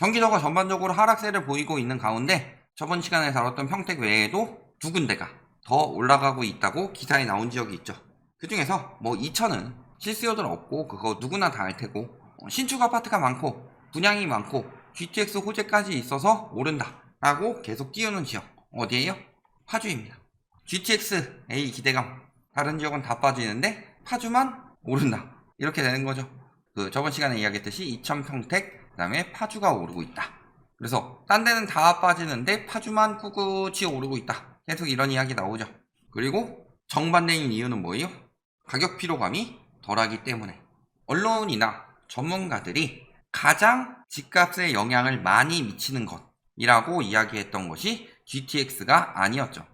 경기도가 전반적으로 하락세를 보이고 있는 가운데 저번 시간에 다뤘던 평택 외에도 두 군데가 더 올라가고 있다고 기사에 나온 지역이 있죠. 그 중에서 뭐 이천은 실수요들 없고 그거 누구나 다 알 테고, 신축 아파트가 많고 분양이 많고 GTX 호재까지 있어서 오른다 라고 계속 띄우는 지역 어디예요? 파주입니다. GTX A 기대감, 다른 지역은 다 빠지는데 파주만 오른다, 이렇게 되는 거죠. 저번 시간에 이야기했듯이 이천, 평택, 그 다음에 파주가 오르고 있다. 그래서 딴 데는 다 빠지는데 파주만 꿋꿋이 오르고 있다, 계속 이런 이야기 나오죠. 그리고 정반대인 이유는 뭐예요? 가격 피로감이 덜하기 때문에. 언론이나 전문가들이 가장 집값에 영향을 많이 미치는 것이라고 이야기했던 것이 GTX가 아니었죠.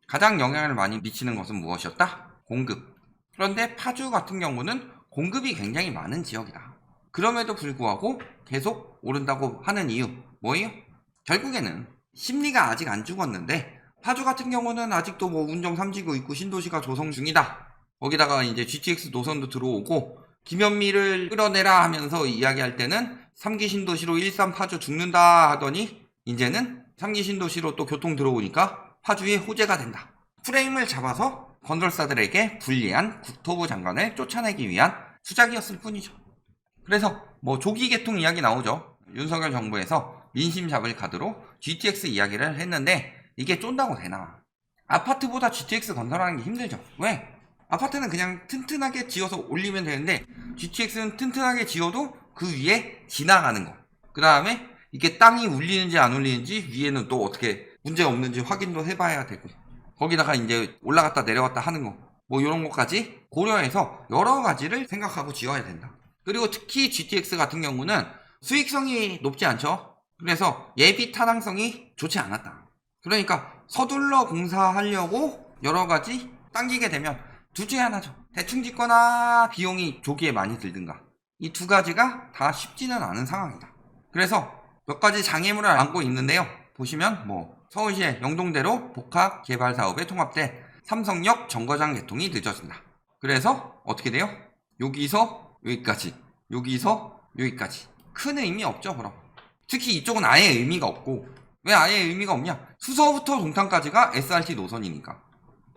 가장 영향을 많이 미치는 것은 무엇이었다? 공급. 그런데 파주 같은 경우는 공급이 굉장히 많은 지역이다. 그럼에도 불구하고 계속 오른다고 하는 이유 뭐예요? 결국에는 심리가 아직 안 죽었는데, 파주 같은 경우는 아직도 뭐 운정 3지구 있고 신도시가 조성 중이다. 거기다가 이제 GTX 노선도 들어오고 김현미를 끌어내라 하면서 이야기할 때는 3기 신도시로 일산 파주 죽는다 하더니 이제는 3기 신도시로 또 교통 들어오니까 파주의 호재가 된다. 프레임을 잡아서 건설사들에게 불리한 국토부 장관을 쫓아내기 위한 수작이었을 뿐이죠. 그래서 뭐 조기 개통 이야기 나오죠. 윤석열 정부에서 민심 잡을 카드로 GTX 이야기를 했는데 이게 쫀다고 되나? 아파트보다 GTX 건설하는 게 힘들죠. 왜? 아파트는 그냥 튼튼하게 지어서 올리면 되는데 GTX는 튼튼하게 지어도 그 위에 지나가는 거, 그 다음에 이게 땅이 울리는지 안 울리는지 위에는 또 어떻게 문제가 없는지 확인도 해봐야 되고, 거기다가 이제 올라갔다 내려갔다 하는 거, 뭐 이런 것까지 고려해서 여러 가지를 생각하고 지어야 된다. 그리고 특히 GTX 같은 경우는 수익성이 높지 않죠. 그래서 예비 타당성이 좋지 않았다. 그러니까 서둘러 공사하려고 여러 가지 당기게 되면 둘 중에 하나죠. 대충 짓거나 비용이 조기에 많이 들든가. 이 두 가지가 다 쉽지는 않은 상황이다. 그래서 몇 가지 장애물을 안고 있는데요. 보시면 뭐 서울시의 영동대로 복합 개발 사업에 통합돼 삼성역 정거장 개통이 늦어진다. 그래서 어떻게 돼요? 여기서 여기까지, 여기서 여기까지. 큰 의미 없죠, 그럼. 특히 이쪽은 아예 의미가 없고. 왜 아예 의미가 없냐? 수서부터 동탄까지가 SRT 노선이니까.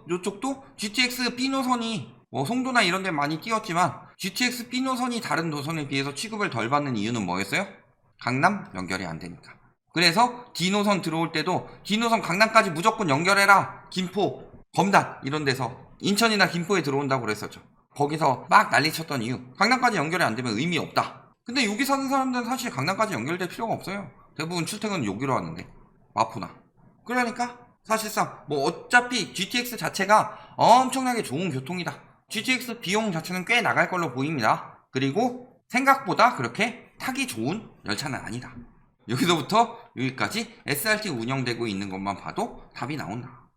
이쪽도 GTX B 노선이 뭐 송도나 이런 데 많이 띄었지만 GTX B 노선이 다른 노선에 비해서 취급을 덜 받는 이유는 뭐였어요? 강남 연결이 안 되니까. 그래서 D 노선 들어올 때도 D 노선 강남까지 무조건 연결해라, 김포, 검단 이런 데서, 인천이나 김포에 들어온다고 그랬었죠. 거기서 막 난리쳤던 이유, 강남까지 연결이 안 되면 의미 없다. 근데 여기 사는 사람들은 사실 강남까지 연결될 필요가 없어요. 대부분 출퇴근은 여기로 하는데, 마포나. 그러니까 사실상 뭐 어차피 GTX 자체가 엄청나게 좋은 교통이다. GTX 비용 자체는 꽤 나갈 걸로 보입니다. 그리고 생각보다 그렇게 타기 좋은 열차는 아니다. 여기서부터 여기까지 SRT 운영되고 있는 것만 봐도 답이 나온다.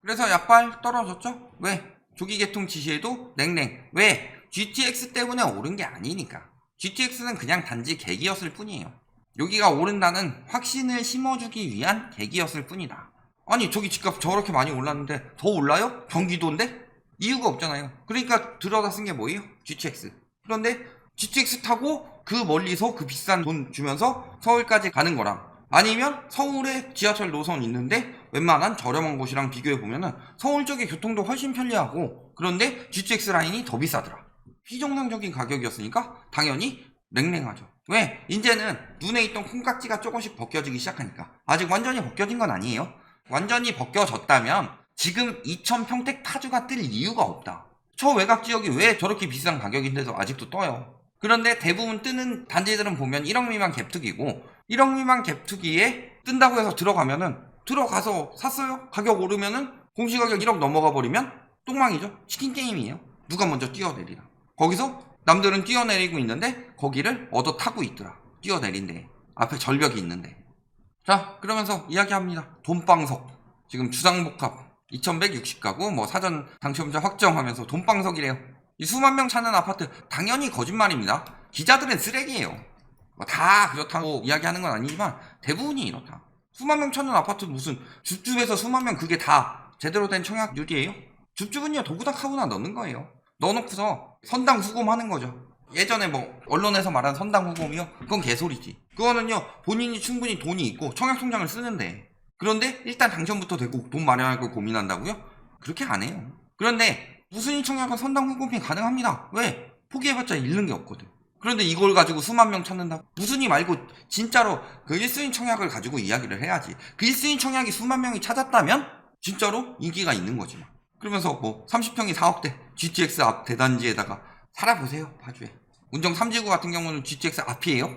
그래서 약발 떨어졌죠? 왜? 조기 개통 지시에도 냉랭. 왜? GTX 때문에 오른 게 아니니까. GTX는 그냥 단지 계기였을 뿐이에요. 여기가 오른다는 확신을 심어주기 위한 계기였을 뿐이다. 아니 저기 집값 저렇게 많이 올랐는데 더 올라요? 경기도인데? 이유가 없잖아요. 그러니까 들어다 쓴 게 뭐예요? GTX. 그런데 GTX 타고 그 멀리서 그 비싼 돈 주면서 서울까지 가는 거랑, 아니면 서울에 지하철 노선 있는데 웬만한 저렴한 곳이랑 비교해보면은 서울 쪽의 교통도 훨씬 편리하고, 그런데 GTX 라인이 더 비싸더라. 비정상적인 가격이었으니까 당연히 냉랭하죠. 왜? 이제는 눈에 있던 콩깍지가 조금씩 벗겨지기 시작하니까. 아직 완전히 벗겨진 건 아니에요. 완전히 벗겨졌다면 지금 이천, 평택, 파주가 뜰 이유가 없다. 저 외곽 지역이 왜 저렇게 비싼 가격인데도 아직도 떠요. 그런데 대부분 뜨는 단지들은 보면 1억 미만 갭투기고, 1억 미만 갭투기에 뜬다고 해서 들어가면은, 들어가서 샀어요? 가격 오르면은 공시가격 1억 넘어가 버리면 똥망이죠. 치킨 게임이에요. 누가 먼저 뛰어내리나. 거기서 남들은 뛰어내리고 있는데 거기를 얻어 타고 있더라. 뛰어내린데 앞에 절벽이 있는데. 자, 그러면서 이야기합니다. 돈방석. 지금 주상복합 2160가구 뭐 사전 당첨자 확정하면서 돈방석이래요. 이 수만 명 찾는 아파트, 당연히 거짓말입니다. 기자들은 쓰레기예요. 뭐 다 그렇다고 이야기하는 건 아니지만 대부분이 이렇다. 수만 명 찾는 아파트 무슨 줍줍에서 수만 명, 그게 다 제대로 된 청약률이에요? 줍줍은요 도구닥 하나 넣는 거예요. 넣어놓고서 선당 후금하는 거죠. 예전에 뭐 언론에서 말한 선당 후공이요? 그건 개소리지. 그거는요 본인이 충분히 돈이 있고 청약통장을 쓰는데, 그런데 일단 당첨부터 되고 돈 마련할 걸 고민한다고요? 그렇게 안 해요. 그런데 무순위 청약은 선당 후공이 가능합니다. 왜? 포기해봤자 잃는 게 없거든. 그런데 이걸 가지고 수만 명 찾는다? 무순위 말고 진짜로 그 1순위 청약을 가지고 이야기를 해야지. 그 1순위 청약이 수만 명이 찾았다면 진짜로 인기가 있는 거지. 그러면서 뭐 30평이 4억대 GTX 앞 대단지에다가 살아보세요. 파주에 운정 3지구 같은 경우는 GTX 앞이에요.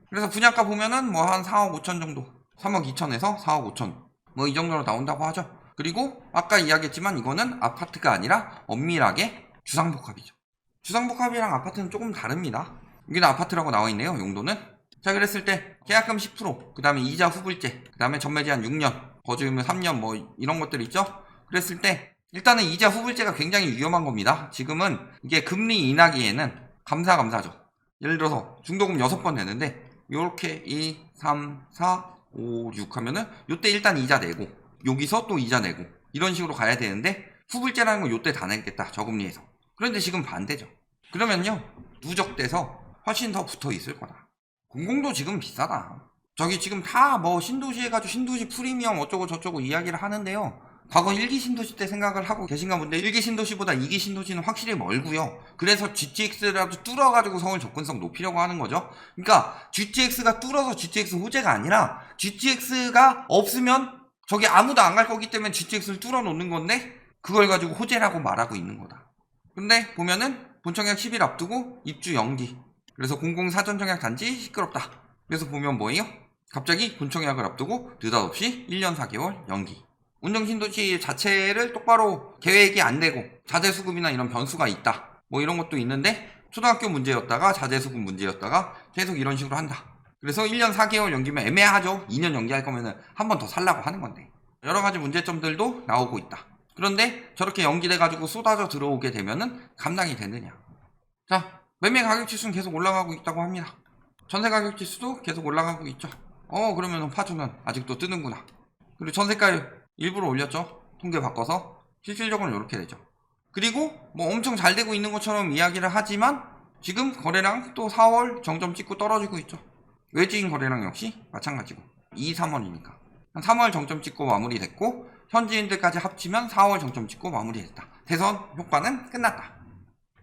그래서 분양가 보면은 뭐 한 4억 5천 정도, 3억 2천에서 4억 5천 뭐 이 정도로 나온다고 하죠. 그리고 아까 이야기했지만 이거는 아파트가 아니라 엄밀하게 주상복합이죠. 주상복합이랑 아파트는 조금 다릅니다. 여기는 아파트라고 나와 있네요. 용도는. 자, 그랬을 때 계약금 10%, 그 다음에 이자 후불제, 그 다음에 전매제한 6년, 거주임은 3년 뭐 이런 것들 있죠. 그랬을 때 일단은 이자 후불제가 굉장히 위험한 겁니다. 지금은 이게 금리 인하기에는 감사죠. 예를 들어서 중도금 6번 내는데 요렇게 2, 3, 4, 5, 6 하면은 요때 일단 이자 내고 여기서 또 이자 내고 이런 식으로 가야 되는데, 후불제라는 건 요때 다 내겠다, 저금리에서. 그런데 지금 반대죠. 그러면요 누적돼서 훨씬 더 붙어 있을 거다. 공공도 지금 비싸다. 저기 지금 다 뭐 신도시 해가지고 신도시 프리미엄 어쩌고 저쩌고 이야기를 하는데요, 과거 1기 신도시 때 생각을 하고 계신가 본데 1기 신도시보다 2기 신도시는 확실히 멀고요. 그래서 GTX라도 뚫어가지고 서울 접근성 높이려고 하는 거죠. 그러니까 GTX가 뚫어서 GTX 호재가 아니라 GTX가 없으면 저기 아무도 안 갈 거기 때문에 GTX를 뚫어 놓는 건데, 그걸 가지고 호재라고 말하고 있는 거다. 근데 보면은 본청약 10일 앞두고 입주 연기, 그래서 공공 사전청약 단지 시끄럽다. 그래서 보면 뭐예요? 갑자기 본청약을 앞두고 느닷없이 1년 4개월 연기. 운정신도시 자체를 똑바로 계획이 안 되고 자재수급이나 이런 변수가 있다, 뭐 이런 것도 있는데, 초등학교 문제였다가 자재수급 문제였다가 계속 이런 식으로 한다. 그래서 1년 4개월 연기면 애매하죠. 2년 연기할 거면은 한 번 더 살라고 하는 건데, 여러 가지 문제점들도 나오고 있다. 그런데 저렇게 연기돼가지고 쏟아져 들어오게 되면은 감당이 되느냐. 자, 매매 가격 지수는 계속 올라가고 있다고 합니다. 전세 가격 지수도 계속 올라가고 있죠. 그러면 파주는 아직도 뜨는구나. 그리고 전세가를 일부러 올렸죠. 통계 바꿔서. 실질적으로는 이렇게 되죠. 그리고 뭐 엄청 잘 되고 있는 것처럼 이야기를 하지만 지금 거래량 또 4월 정점 찍고 떨어지고 있죠. 외지인 거래량 역시 마찬가지고 2, 3월이니까 한 3월 정점 찍고 마무리됐고, 현지인들까지 합치면 4월 정점 찍고 마무리됐다. 대선 효과는 끝났다.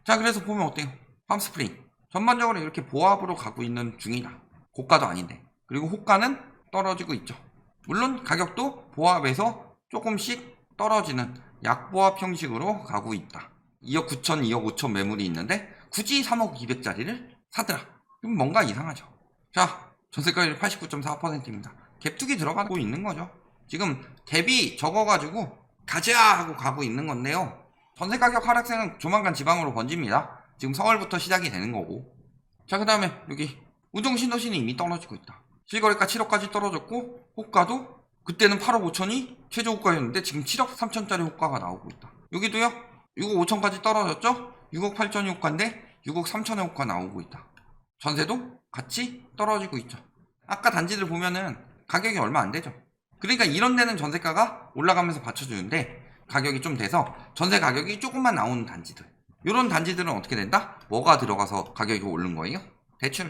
자, 그래서 보면 어때요? 팜스프링 전반적으로 이렇게 보합으로 가고 있는 중이다. 고가도 아닌데. 그리고 호가는 떨어지고 있죠. 물론 가격도 보합에서 조금씩 떨어지는 약보합 형식으로 가고 있다. 2억 9천, 2억 5천 매물이 있는데 굳이 3억 200짜리를 사더라. 그럼 뭔가 이상하죠. 자, 전세가율 89.4%입니다. 갭투기 들어가고 있는 거죠. 지금 갭이 적어가지고 가자 하고 가고 있는 건데요, 전세가격 하락세는 조만간 지방으로 번집니다. 지금 서울부터 시작이 되는 거고. 자, 그 다음에 여기 운정신도시는 이미 떨어지고 있다. 실거래가 7억까지 떨어졌고, 호가도 그때는 8억 5천이 최저 호가였는데 지금 7억 3천짜리 호가가 나오고 있다. 여기도요 6억 5천까지 떨어졌죠. 6억 8천이 호가인데 6억 3천의 호가 나오고 있다. 전세도 같이 떨어지고 있죠. 아까 단지들 보면은 가격이 얼마 안 되죠. 그러니까 이런 데는 전세가가 올라가면서 받쳐주는데, 가격이 좀 돼서 전세 가격이 조금만 나오는 단지들, 이런 단지들은 어떻게 된다? 뭐가 들어가서 가격이 오른 거예요? 대출.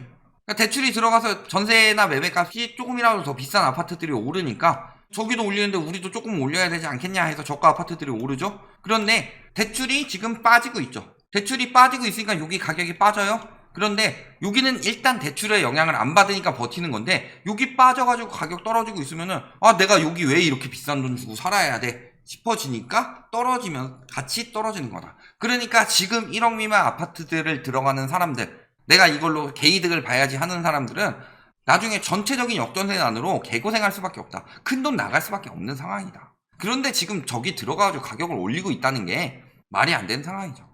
그러니까 대출이 들어가서 전세나 매매값이 조금이라도 더 비싼 아파트들이 오르니까 저기도 올리는데 우리도 조금 올려야 되지 않겠냐 해서 저가 아파트들이 오르죠. 그런데 대출이 지금 빠지고 있죠. 대출이 빠지고 있으니까 여기 가격이 빠져요. 그런데 여기는 일단 대출의 영향을 안 받으니까 버티는 건데, 여기 빠져가지고 가격 떨어지고 있으면은 내가 여기 왜 이렇게 비싼 돈 주고 살아야 돼 싶어지니까 떨어지면 같이 떨어지는 거다. 그러니까 지금 1억 미만 아파트들을 들어가는 사람들, 내가 이걸로 개이득을 봐야지 하는 사람들은 나중에 전체적인 역전세난으로 개고생할 수밖에 없다. 큰돈 나갈 수밖에 없는 상황이다. 그런데 지금 저기 들어가가지고 가격을 올리고 있다는 게 말이 안 되는 상황이죠.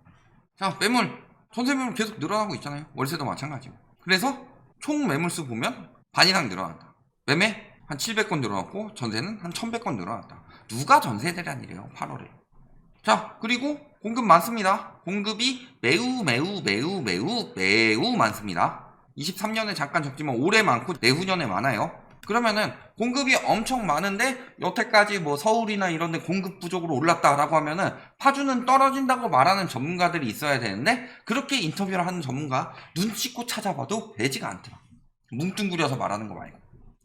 자, 매물 전세 매물 계속 늘어나고 있잖아요. 월세도 마찬가지고. 그래서 총 매물수 보면 반 이상 늘어난다. 매매 한 700건 늘어났고 전세는 한 1100건 늘어났다. 누가 전세 대란이래요 8월에. 자, 그리고 공급 많습니다. 공급이 매우 많습니다. 23년에 잠깐 적지만 올해 많고 내후년에 많아요. 그러면은 공급이 엄청 많은데 여태까지 뭐 서울이나 이런 데 공급 부족으로 올랐다라고 하면은 파주는 떨어진다고 말하는 전문가들이 있어야 되는데 그렇게 인터뷰를 하는 전문가 눈 씻고 찾아봐도 되지가 않더라. 뭉뚱그려서 말하는 거 말고.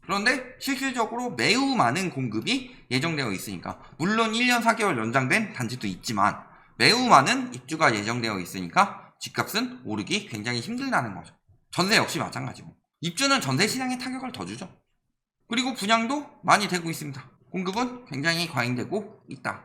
그런데 실질적으로 매우 많은 공급이 예정되어 있으니까 물론 1년 4개월 연장된 단지도 있지만 매우 많은 입주가 예정되어 있으니까 집값은 오르기 굉장히 힘들다는 거죠. 전세 역시 마찬가지고 입주는 전세 시장에 타격을 더 주죠. 그리고 분양도 많이 되고 있습니다. 공급은 굉장히 과잉되고 있다.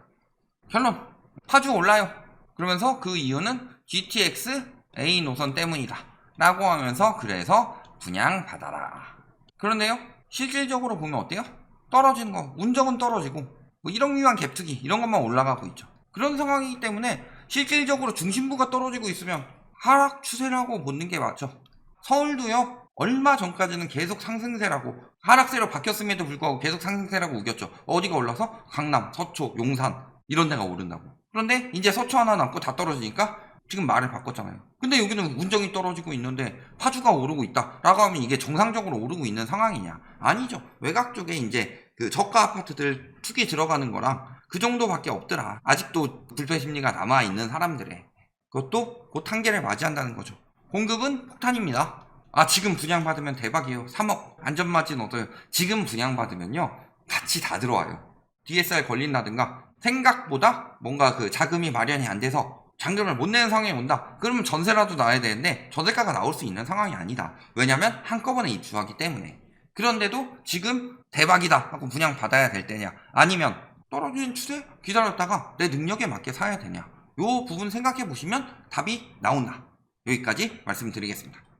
결론, 파주 올라요. 그러면서 그 이유는 GTX A 노선 때문이다 라고 하면서 그래서 분양받아라. 그런데요, 실질적으로 보면 어때요? 떨어지는 거, 운정은 떨어지고 뭐 1억 미만 갭투기 이런 것만 올라가고 있죠. 그런 상황이기 때문에 실질적으로 중심부가 떨어지고 있으면 하락 추세라고 보는 게 맞죠. 서울도요, 얼마 전까지는 계속 상승세라고 하락세로 바뀌었음에도 불구하고 계속 상승세라고 우겼죠. 어디가 올라서? 강남, 서초, 용산 이런 데가 오른다고. 그런데 이제 서초 하나 남고 다 떨어지니까 지금 말을 바꿨잖아요. 근데 여기는 운정이 떨어지고 있는데 파주가 오르고 있다 라고 하면 이게 정상적으로 오르고 있는 상황이냐? 아니죠. 외곽 쪽에 이제 그 저가 아파트들 투기 들어가는 거랑 그 정도밖에 없더라. 아직도 불패 심리가 남아있는 사람들의 그것도 곧 한계를 맞이한다는 거죠. 공급은 폭탄입니다. 지금 분양받으면 대박이에요. 3억 안전마진 얻어요. 지금 분양받으면요 같이 다 들어와요. DSR 걸린다든가 생각보다 뭔가 그 자금이 마련이 안 돼서 잔금을 못 내는 상황이 온다. 그러면 전세라도 나야 되는데 전세가가 나올 수 있는 상황이 아니다. 왜냐면 한꺼번에 입주하기 때문에. 그런데도 지금 대박이다 하고 분양받아야 될 때냐, 아니면 떨어지는 추세 기다렸다가 내 능력에 맞게 사야 되냐, 요 부분 생각해 보시면 답이 나온다. 여기까지 말씀드리겠습니다.